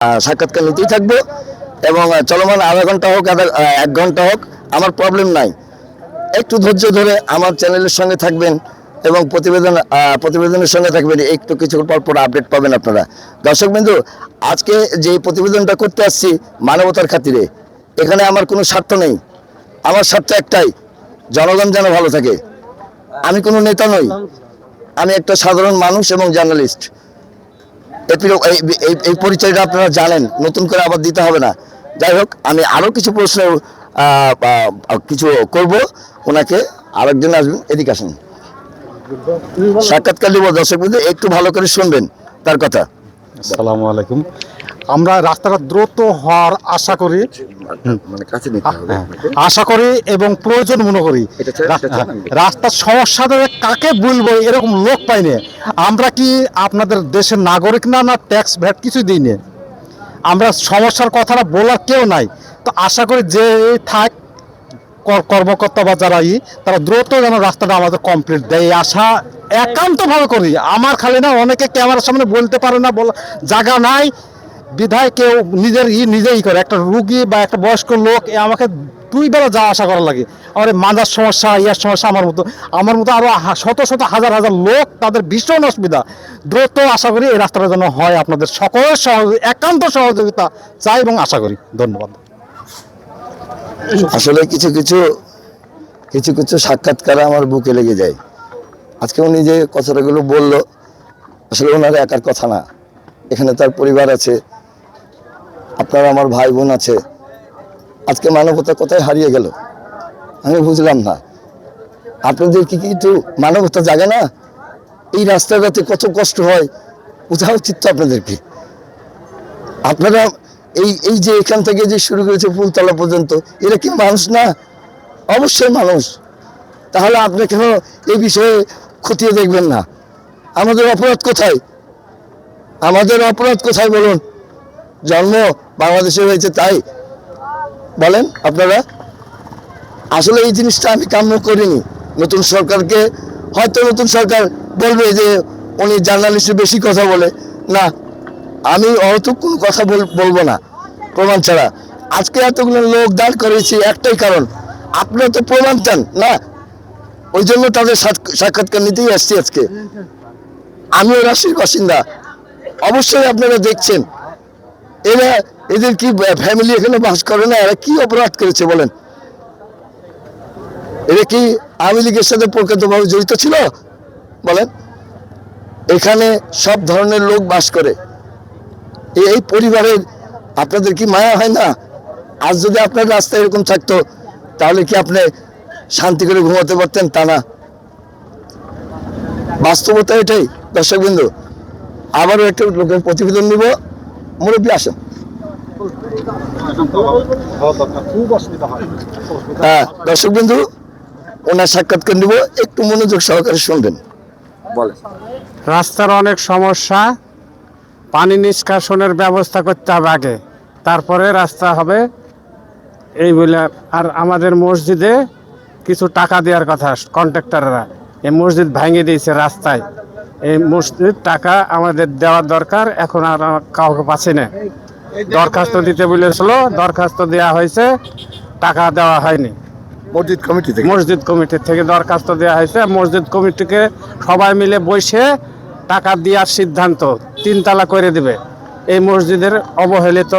সাক্ষাৎকার নিতেই থাকবো এবং চলমান আধা ঘন্টা হোক 1 ঘন্টা হোক আমার প্রবলেম নাই। একটু ধৈর্য ধরে আমার চ্যানেলের সঙ্গে থাকবেন এবং প্রতিবেদনের সঙ্গে থাকবেন। একটু কিছুক্ষণ পর পর আপডেট পাবেন আপনারা। দর্শকবৃন্দু, আজকে যে প্রতিবেদনটা করতে আসছি মানবতার খাতিরে, এখানে আমার কোনো স্বার্থ নেই। আমার স্বার্থ একটাই, জনগণ যেন ভালো থাকে। আমি কোনো নেতা নই, আমি একটা সাধারণ মানুষ এবং জার্নালিস্ট। এই পরিচয়টা আপনারা জানেন, নতুন করে আবার দিতে হবে না। যাই হোক, আমি আরও কিছু প্রশ্ন কিছু করব। ওনাকে আরেকজন আসবেন, এদিকে আসেন, সাক্ষাৎকার দিব। দর্শকবৃন্দ একটু ভালো করে শুনবেন তার কথা। আসসালামু আলাইকুম। আমরা রাস্তাটা দ্রুত হওয়ার আশা করি এবং প্রয়োজন মনে করি। রাস্তার সমস্যা কাকে বলবো এরকম লোক পাইনি। আমরা কি আপনাদের দেশের নাগরিক না? না ট্যাক্স ভ্যাট কিছু দিই না। আমরা সমস্যার কথাটা বলার কেউ নাই। তো আশা করি যে থাক কর্মকর্তা বা যারা তারা দ্রুত যেন রাস্তাটা আমাদের কমপ্লিট দেয়, এই আশা একান্তভাবে করি। আমার খালি না, অনেকে ক্যামেরার সামনে বলতে পারে না, জায়গা নাই বিধায় কেউ নিজেই করে। একটা রুগী বা একটা বয়স্ক লোক আমাকে 2 বেলা যা আশা করা লাগে। আমার মাজার সমস্যা, ইয়ার সমস্যা, আমার মতো আরো শত শত হাজার হাজার লোক, তাদের ভীষণ অসুবিধা। দ্রুত আশা করি এই রাস্তাটা যেন হয়। আপনাদের সকলের একান্ত সহযোগিতা চাই এবং আশা করি। ধন্যবাদ। আসলে কিছু কিছু সাক্ষাৎকার আমার বুকে লেগে যায়। আজকে উনি যে কথাগুলো বললো, আসলে ওনার একার কথা না। এখানে তার পরিবার আছে, আপনার আমার ভাই বোন আছে। আজকে মানবতা কোথায় হারিয়ে গেল আমি বুঝলাম না। আপনাদের কি একটু মানবতা জাগে না? এই রাস্তাটাতে কত কষ্ট হয় বোঝা উচিত তো আপনাদেরকে। আপনারা এই যে এখান থেকে যে শুরু করেছে ফুলতলা পর্যন্ত, এরা কি মানুষ না? অবশ্যই মানুষ। তাহলে আপনি কেন এই বিষয়ে খতিয়ে দেখবেন না? আমাদের অপরাধ কোথায়? আমাদের অপরাধ কোথায় বলুন? জন্ম বাংলাদেশে হয়েছে তাই বলেন আপনারা? আসলে এই জিনিসটা আমি কাম্য করিনি নতুন সরকারকে। হয়তো নতুন সরকার বলবে যে উনি জার্নালিস্টের বেশি কথা বলে। না, আমি অহেতুক কোনো কথা বলবো না প্রমাণ ছাড়া। আজকে এতগুলো লোক দাঁড় করেছি একটাই কারণ, আপনারা তো প্রমাণ চান না, ওই জন্য তাদের সাক্ষাৎকার নিতেই আসছি আজকে। আমিও রাজশাহীর বাসিন্দা, অবশ্যই আপনারা দেখছেন। এদের কি ফ্যামিলি এখানে বাস করে না? এরা কি অপরাধ করেছে বলেন? এরা কি আওয়ামী লীগের সাথে প্রকৃতভাবে জড়িত ছিল বলেন? এখানে সব ধরনের লোক বাস করে। এই পরিবারের আপনাদের কি মায়া হয় না? আজ যদি আপনার রাস্তায় এরকম থাকতো তাহলে কি আপনি শান্তি করে ঘুমাতে পারতেন? তা না, বাস্তবতা এটাই। দর্শকবৃন্দ, আবারও একটা লোকের প্রতিবেদন নিব। মুরব্বী আসেন। হ্যাঁ দর্শকবৃন্দু, ওনার সাক্ষাৎকার নিব, একটু মনোযোগ সহকারে শুনবেন। বলেন। রাস্তার অনেক সমস্যা, পানি নিষ্কাশনের ব্যবস্থা করতে হবে আগে, তারপরে রাস্তা হবে এই বলে। আর আমাদের মসজিদে কিছু টাকা দেওয়ার কথা কন্ট্রাক্টররা, এই মসজিদ ভেঙে দিয়েছে রাস্তায়। এই মসজিদ টাকা আমাদের দেওয়ার দরকার, এখন আর কাউকে পাচ্ছি না। দরখাস্ত দিতে বলেছিল, দরখাস্ত দেওয়া হয়েছে, টাকা দেওয়া হয়নি। মসজিদ কমিটি থেকে দরখাস্ত দেওয়া হয়েছে। মসজিদ কমিটিকে সবাই মিলে বসে টাকা দেওয়ার সিদ্ধান্ত 3 তালা করে দিবে। এই মসজিদের অবহেলিত